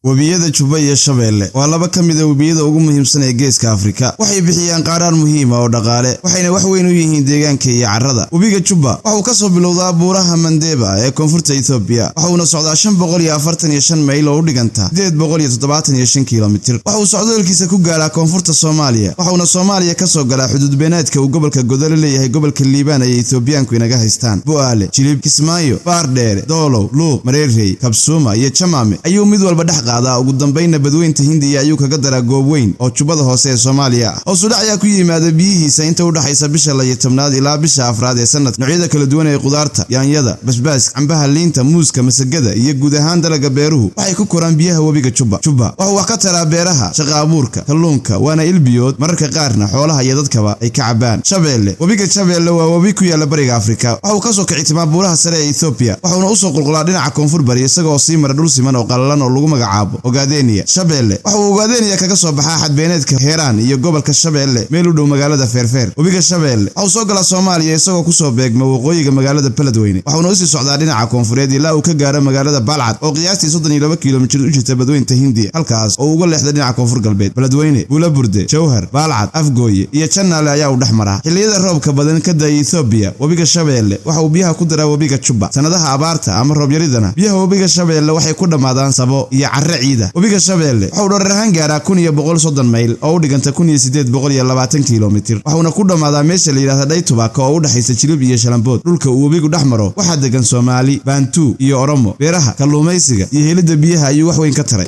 webiyada Juba iyo Shabeelle waa laba ka mid ah webiyada ugu muhiimsan ee geeska Afrika. Waxay bixiyaan qarar muhiim ah oo dhaqaale, waxayna wax weyn u yihiin deegaanka iyo carrada. Webiga Juba waxa uu ka soo bilowdaa buuraha Mandeba ee koonfurta Ethiopia. Waxa uu socdaa 545 mayl oo u dhiganta 875 kilomitir. Waxa uu socdaalkiisa ku gaaraa koonfurta Soomaaliya. Waxa uu Soomaaliya ka soo galaa xuduud beenaadka uu gobolka Godole leeyahay gobolka Liibaan ay Ethiopiaanku inaga haystaan. Bu'aale, Jilib, Kismaayo, Baardheere, Doolow, Luuq, Mareerey, Kabsuuma iyo Chamaame ayuu mid walba dhex ugu dambeynna badweynta Hindiya ayuu kaga daraa goob weyn oo Jubada hoose ee Soomaaliya ah. Suudhac ayaa ku yimaada biyihiisa inta u dhaxaysa bisha 12 ilaa bisha 4 ee sanadka. Noocyada kala duwan ee qudaarta, yaanyada, basbaaska, cambaha, liinta, muuska, masagada iyo guud ahaan dalagga beeruhu waxay ku koraan biyaha webiga Juba. Waxa uu ka taraa beeraha, shaqo abuurka, kalluunka, waana ilbiyood mararka qaarna xoolaha iyo dadkaba ay ka cabaan. Shabeelle, webiga Shabeelle waa webi ku yaala bariga Afrika. Waxa uu ka soo kicimaa buuraha sare ee Ethiopia. Waxa uu u soo qulqulaa dhinaca koonfur bari isagoo sii mara dhul siman oo qallalan oo lagu magacaabo Ogaadeniya. Shabeelle waxa uu Ogaadeniya kaga soo baxaa xadbeeneedka Heeraan iyo gobolka Shabeelle meel u dhow magaalada Feerfeer. Webiga Shabeelle waxa uu soo galaa Soomaaliya isagoo ku soo beegma waqooyiga magaalada Beledweyne. Waxa uu sii socdaa dhinaca koonfureed ilaa uu ka gaaro magaalada Balcad oo qiyaastii 32 kiiloomitir u jirta badweynta Hindiya. Halkaas oo uga leexda dhinaca koonfur galbeed. Beledweyne, Bulaburde, Jowhar, Balcad, Afgooye iyo Channel ayaa u dhaxmara. Xilliyada roobka badan ka da'ay Ethiopia, webiga Shabeelle waxa uu biyaha ku daraa webiga Juba. Sanadaha abaarta ama roob yaridana biyaha webiga Shabeelle waxay ku dhamaadaan sabo iyo carro ciida. Webiga Shabeelle waxa uu dherer ahaan gaaraa 1130 mayl oo u dhiganta 1820 kiiloomitir. Waxa uu ku dhamaadaa meesha la yiraahdo Dhaytubaaka oo u dhaxaysa Jilib iyo Shalambood. Dhulka uu webigu dhaxmaro waxa degan Soomaali, Bantu iyo Oromo. Beeraha, kalluumaysiga iyo helida biyaha ayuu wax weyn ka taray.